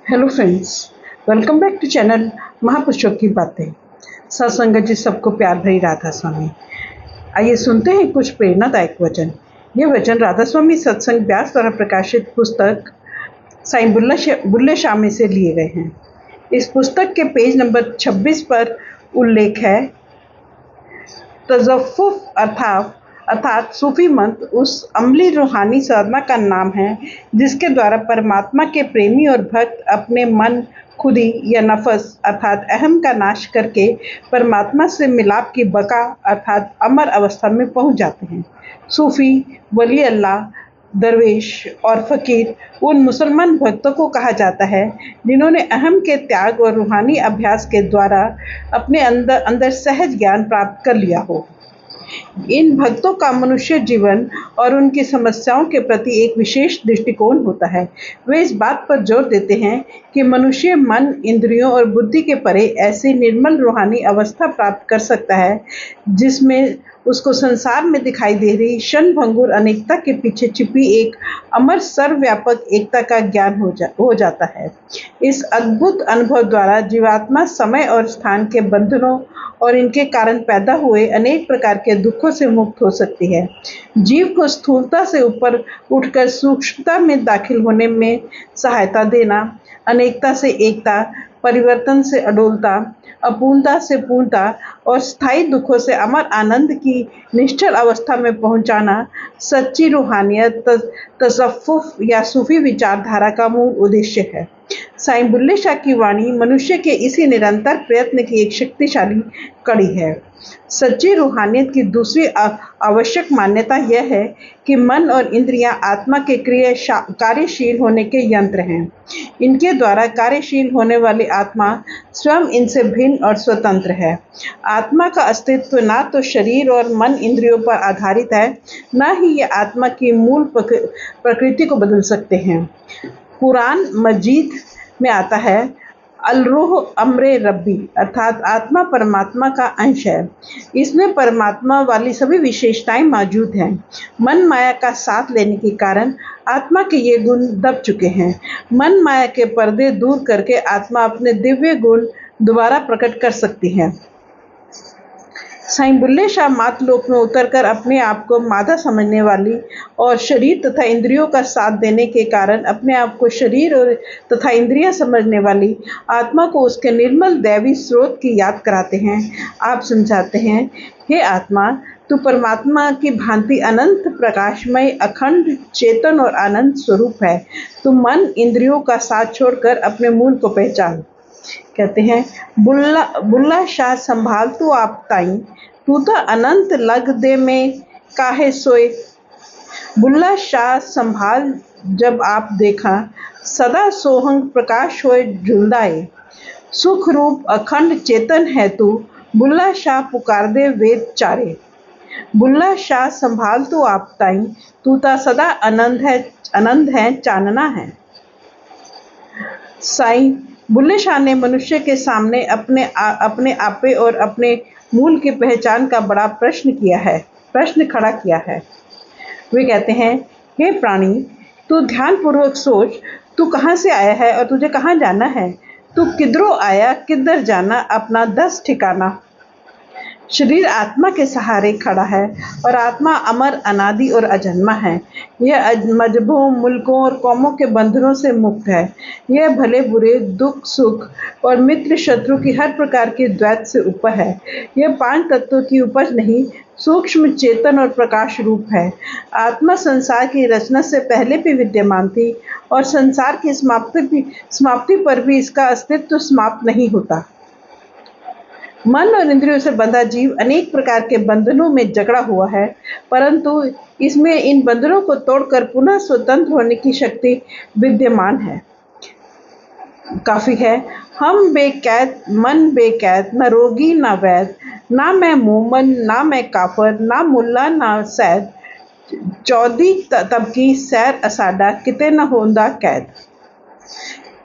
Hello friends, welcome back to channel महापुरुषों की बातें। सत्संगत जी सबको प्यार भरी राधा स्वामी। आइए सुनते हैं कुछ प्रेरणादायक वचन। ये वचन राधा स्वामी सत्संग व्यास द्वारा प्रकाशित पुस्तक साईं बुल्ले शाह में से लिए गए हैं। इस पुस्तक के पेज नंबर 26 पर उल्लेख है, तज़व्वुफ़ अर्थात सूफी मंत्र उस अमली रूहानी साधना का नाम है जिसके द्वारा परमात्मा के प्रेमी और भक्त अपने मन, खुदी या नफस अर्थात अहम का नाश करके परमात्मा से मिलाप की बका अर्थात अमर अवस्था में पहुंच जाते हैं। सूफी, वली अल्लाह, दरवेश और फकीर उन मुसलमान भक्तों को कहा जाता है जिन्होंने अहम के त्याग और रूहानी अभ्यास के द्वारा अपने अंदर सहज ज्ञान प्राप्त कर लिया हो। इन भक्तों का मनुष्य जीवन और उनकी समस्याओं के प्रति एक विशेष दृष्टिकोण होता है। वे इस बात पर जोर देते हैं कि मनुष्य मन, इंद्रियों और बुद्धि के परे ऐसी निर्मल रूहानी अवस्था प्राप्त कर सकता है जिसमें उसको संसार में दिखाई दे रही क्षणभंगुर अनेकता के पीछे छिपी एक अमर सर्वव्यापक एकता का ज्ञान हो जाता है। इस अद्भुत अनुभव द्वारा जीवात्मा समय और स्थान के बंधनों और इनके कारण पैदा हुए अनेक प्रकार के दुखों से मुक्त हो सकती है। जीव को स्थूलता से ऊपर उठकर सूक्ष्मता में दाखिल होने में सहायता देना, अनेकता से एकता, परिवर्तन से अडोलता, अपूर्णता से पूर्णता और स्थायी दुखों से अमर आनंद की निश्चल अवस्था में पहुंचाना सच्ची रूहानियत, तसव्वुफ या सूफी विचारधारा का मूल उद्देश्य है। साईं बुल्ले शाह की वाणी मनुष्य के इसी निरंतर प्रयत्न की एक शक्तिशाली कड़ी है। सच्ची रूहानियत की दूसरी आवश्यक मान्यता यह है कि मन और इंद्रियां आत्मा के कार्यशील होने के यंत्र हैं। इनके द्वारा कार्यशील होने वाली आत्मा स्वयं इनसे भिन्न और स्वतंत्र है। आत्मा का अस्तित्व ना तो शरीर और मन इंद्रियों पर आधारित है, न ही ये आत्मा की मूल प्रकृति को बदल सकते हैं। कुरान मजीद में आता है, अल-रूह अम्रे रब्बी अर्थात आत्मा परमात्मा का अंश है। इसमें परमात्मा वाली सभी विशेषताएं मौजूद हैं। मन माया का साथ लेने के कारण आत्मा के ये गुण दब चुके हैं। मन माया के पर्दे दूर करके आत्मा अपने दिव्य गुण दोबारा प्रकट कर सकती है। साईं बुल्ले शाह मातलोक में उतरकर अपने आप को मादा समझने वाली और शरीर तथा इंद्रियों का साथ देने के कारण अपने आप को शरीर और तथा इंद्रियां समझने वाली आत्मा को उसके निर्मल दैवी स्रोत की याद कराते हैं। आप समझाते हैं, हे आत्मा, तू परमात्मा की भांति अनंत प्रकाशमय अखंड चेतन और आनंद स्वरूप है। तू मन इंद्रियों का साथ छोड़कर अपने मूल को पहचान। कहते हैं, बुल्ला शाह संभाल तू आप ताई, तू तो अनंत लग दे में काहे सोए। बुल्ला शाह संभाल जब आप देखा, सदा सोहंग प्रकाश होए झुलदाए। सुख रूप अखंड चेतन है तू, बुल्ला शाह पुकार दे वेद चारे। बुल्ला शाह संभाल तू आप ताई, तू ता सदा आनंद है चानना है। साईं बुल्ले शाह ने मनुष्य के सामने अपने आपे और अपने मूल की पहचान का बड़ा प्रश्न खड़ा किया है। वे कहते हैं, हे प्राणी, तू ध्यानपूर्वक सोच, तू कहाँ से आया है और तुझे कहाँ जाना है। तू किधरों आया, किधर जाना, अपना दस ठिकाना। शरीर आत्मा के सहारे खड़ा है और आत्मा अमर, अनादि और अजन्मा है। यह मजहबों, मुल्कों और कौमों के बंधनों से मुक्त है। यह भले बुरे, दुख सुख और मित्र शत्रु की हर प्रकार के द्वैत से ऊपर है। यह 5 तत्वों की उपज नहीं, सूक्ष्म चेतन और प्रकाश रूप है। आत्मा संसार की रचना से पहले भी विद्यमान थी और संसार की समाप्ति पर भी इसका अस्तित्व समाप्त नहीं होता। मन और इंद्रियों से बंधा जीव अनेक प्रकार के बंधनों में जकड़ा हुआ है, परंतु इसमें इन बंधनों को तोड़कर पुनः स्वतंत्र होने की शक्ति विद्यमान है। काफी है, हम बेकैद, मन बेकैद, न रोगी न वैद, ना मैं मोमन ना मैं काफर, ना मुल्ला ना सैद, 14 तब की सैर असाडा किते न होंदा कैद।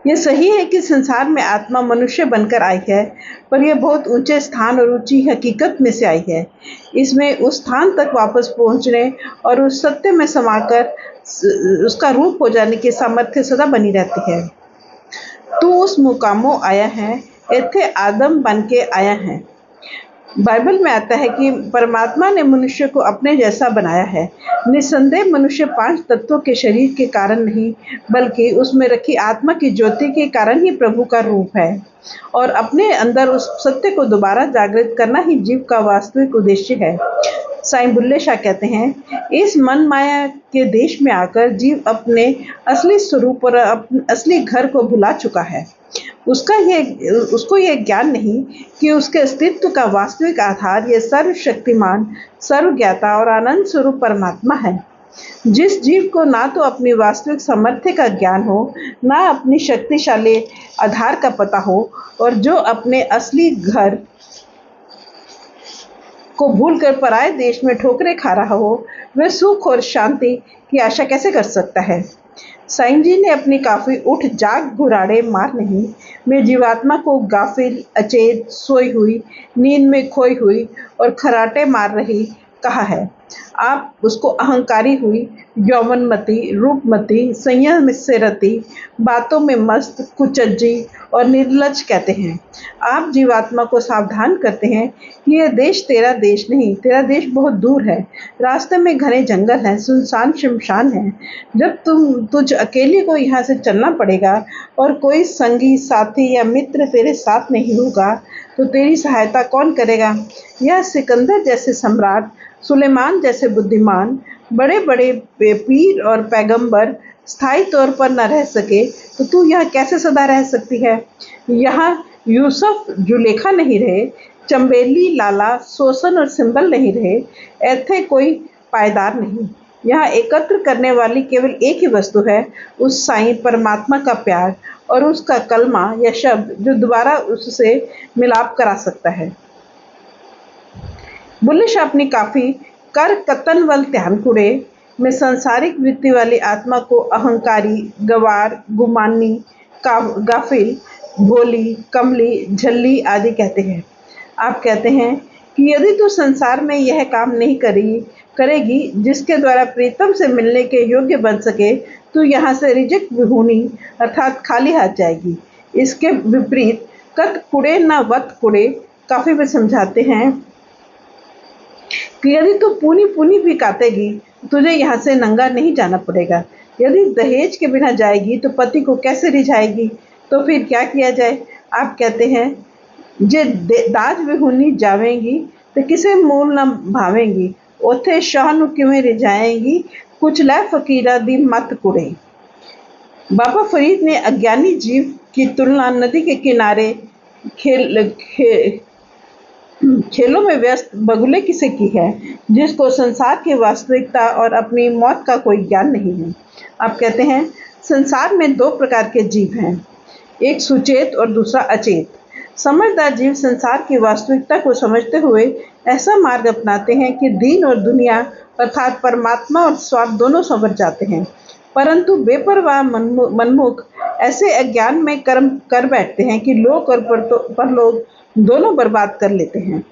यह सही है कि संसार में आत्मा मनुष्य बनकर आई है, पर यह बहुत ऊंचे स्थान और ऊंची हकीकत में से आई है। इसमें उस स्थान तक वापस पहुंचने और उस सत्य में समाकर उसका रूप हो जाने की सामर्थ्य सदा बनी रहती है। तू उस मुकामों आया है, इत्थे आदम बन के आया है। बाइबल में आता है कि परमात्मा ने मनुष्य को अपने जैसा बनाया है। निस्संदेह मनुष्य 5 तत्वों के शरीर के कारण नहीं, बल्कि उसमें रखी आत्मा की ज्योति के कारण ही प्रभु का रूप है, और अपने अंदर उस सत्य को दोबारा जागृत करना ही जीव का वास्तविक उद्देश्य है। साईं बुल्ले शाह कहते हैं, इस मन माया के देश में आकर जीव अपने असली स्वरूप और असली घर को भुला चुका है। उसको ये ज्ञान नहीं कि उसके अस्तित्व का वास्तविक आधार ये सर्वशक्तिमान, सर्वज्ञाता और आनंद स्वरूप परमात्मा है। जिस जीव को ना तो अपनी वास्तविक सामर्थ्य का ज्ञान हो, ना अपनी शक्तिशाली आधार का पता हो, और जो अपने असली घर को भूलकर पराये देश में ठोकरें खा रहा हो, वह सुख और शांति की आशा कैसे कर सकता है। साईं जी ने अपनी काफी उठ जाग घुराड़े मार नहीं में जीवात्मा को गाफिल, अचेत, सोई हुई, नींद में खोई हुई और खराटे मार रही कहा है। आप उसको अहंकारी हुई, यौवनमती, रूपमती, संयम से रति, बातों में मस्त, कुचज्जी और निर्लज कहते हैं। आप जीवात्मा को सावधान करते हैं कि यह देश तेरा देश नहीं, तेरा देश बहुत दूर है। रास्ते में घने जंगल हैं, सुनसान शमशान है। जब तुझ अकेले को यहाँ से चलना पड़ेगा और कोई संगी, साथी या मित्र तेरे साथ नहीं होगा, तो तेरी सहायता कौन करेगा। यह सिकंदर जैसे सम्राट, सुलेमान जैसे बुद्धिमान, बड़े बड़े पीर और पैगंबर स्थायी तौर पर न रह सके, तो तू यहाँ कैसे सदा रह सकती है। यहाँ यूसुफ जुलेखा नहीं रहे, चंबेली लाला सोसन और सिंबल नहीं रहे, ऐसे कोई पायदार नहीं। यहाँ एकत्र करने वाली केवल एक ही वस्तु है, उस साईं परमात्मा का प्यार और उसका कलमा या शब्द जो दोबारा उससे मिलाप करा सकता है। बुल्ले शाह अपनी काफी कर कतनवल ध्यानकुड़े में सांसारिक वृत्ति वाली आत्मा को अहंकारी, गवार, गुमानी, गाफिल, भोली, कमली, झल्ली आदि कहते हैं। आप कहते हैं कि यदि तू संसार में यह काम नहीं करेगी जिसके द्वारा प्रीतम से मिलने के योग्य बन सके, तो यहाँ से रिजक विहूनी अर्थात खाली हाथ जाएगी। इसके विपरीत कत कुड़े न वत कुड़े काफी में समझाते हैं कि यदि तू पूनी पूनी भी काटेगी, तुझे यहाँ से नंगा नहीं जाना पड़ेगा। यदि दहेज के बिना जाएगी तो पति को कैसे रिझाएगी, तो फिर क्या किया जाए। आप कहते हैं, जे दाज विहूनी जावेंगी तो किसे मूल न भावेंगी, उथे शाह नु किवें रिझाएंगी, कुछ लै फकीरा दी मत कुड़े। बाबा फरीद ने अज्ञानी जीव की तुलना नदी के किनारे खेलों में व्यस्त बगुले किसे की है, जिसको संसार की वास्तविकता और अपनी मौत का कोई ज्ञान नहीं है। आप कहते हैं, संसार में 2 प्रकार के जीव हैं, एक सुचेत और दूसरा अचेत। समझदार जीव संसार की वास्तविकता को समझते हुए ऐसा मार्ग अपनाते हैं कि दीन और दुनिया अर्थात परमात्मा और स्वार्थ दोनों संवर जाते हैं, परंतु बेपरवाह मनमुख ऐसे अज्ञान में कर्म कर बैठते हैं कि लोक और परलोक दोनों बर्बाद कर लेते हैं।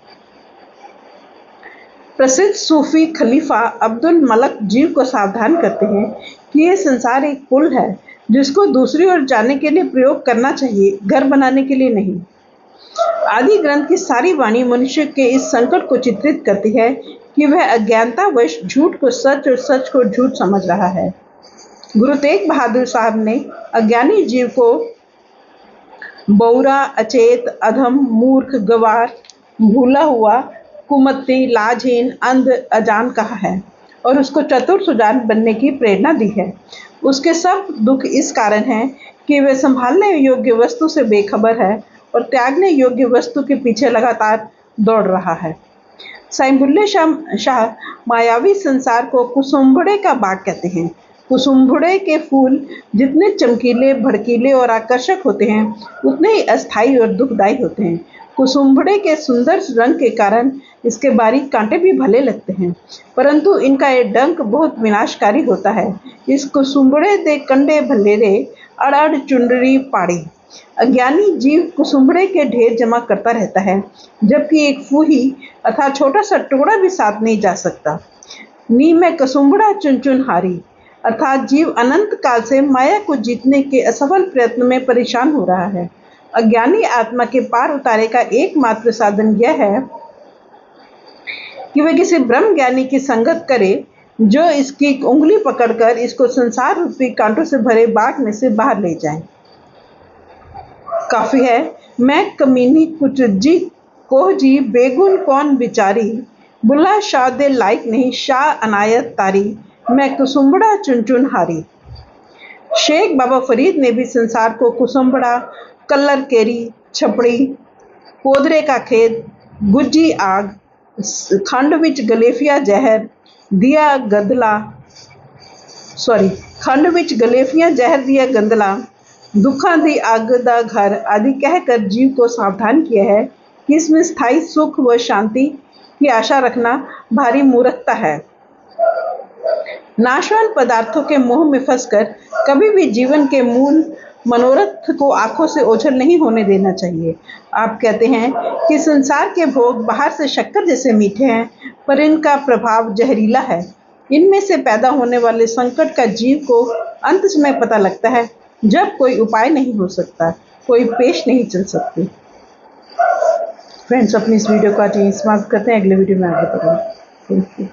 प्रसिद्ध सूफी खलीफा अब्दुल मलक जीव को सावधान करते हैं कि यह संसार एक पुल है जिसको दूसरी ओर जाने के लिए प्रयोग करना चाहिए, घर बनाने के लिए नहीं। आदि ग्रंथ की सारी वाणी मनुष्य के इस संकट को चित्रित करती है कि वह अज्ञानतावश झूठ को सच और सच को झूठ समझ रहा है। गुरु तेग बहादुर साहब ने अज्ञानी जीव को बौरा, अचेत, अधम, मूर्ख, गवार, भूला हुआ, कुमत्ती, लाजहीन, अंध, अजान कहा है और उसको चतुर सुजान बनने की प्रेरणा दी है। उसके सब दुख इस कारण है कि वह संभालने योग्य वस्तु से बेखबर है और त्यागने योग्य वस्तु के पीछे लगातार दौड़ रहा है। साईं बुल्ले शाह मायावी संसार को कुसुम्भड़े का बाग कहते हैं। कुसुम्भड़े के फूल जितने चमकीले, भड़कीले और आकर्षक होते हैं, उतने ही अस्थायी और दुखदायी होते हैं। कुसुम्भड़े के सुंदर रंग के कारण इसके बारीक कांटे भी भले लगते हैं, परंतु इनका ये डंक बहुत विनाशकारी होता है। इस कुसुम्भड़े दे कंडे भलेरे, अड़ चुंडरी पाड़ी। अज्ञानी जीव कुसुम्भड़े के ढेर जमा करता रहता है, जबकि एक फूही अर्थात छोटा सा टुकड़ा भी साथ नहीं जा सकता। नी में कुसुम्भड़ा चुन चुन हारी, अर्थात जीव अनंत काल से माया को जीतने के असफल प्रयत्न में परेशान हो रहा है। अज्ञानी आत्मा के पार उतारे का एकमात्र साधन यह है कि वह किसी ब्रह्म ज्ञानी की संगत करे, जो इसकी उंगली पकड़कर इसको संसार रूपी कांटों से भरे बाग में से बाहर ले जाए। काफी है, मैं कमीनी कुचजी कोहजी बेगुन कौन बिचारी, बुल्ला शाह दे लाइक नहीं शाह अनायत तारी, मैं कुसुम्बड़ा चुन चुन हारी। शेख बाबा फरीद ने भी संसार को कुसुम्बड़ा, कल्लर केरी, छपड़ी, कोदरे का खेत, गुज्जी आग, खंड विच गलेफिया जहर दिया गंदला खंड विच गलेफिया जहर दिया गंदला, दुखा दी आग दा घर आदि कहकर जीव को सावधान किया है कि इसमें स्थायी सुख व शांति की आशा रखना भारी मूर्खता है। नाशवान पदार्थों के मोह में फंसकर कभी भी जीवन के मूल मनोरथ को आंखों से ओझल नहीं होने देना चाहिए। आप कहते हैं कि संसार के भोग बाहर से शक्कर जैसे मीठे हैं, पर इनका प्रभाव जहरीला है। इनमें से पैदा होने वाले संकट का जीव को अंत में पता लगता है, जब कोई उपाय नहीं हो सकता, कोई पेश नहीं चल सकती। फ्रेंड्स, अपनी इस वीडियो को आज यहीं समाप्त करते हैं। अगले वीडियो में आगे बढ़ेंगे। Thank you.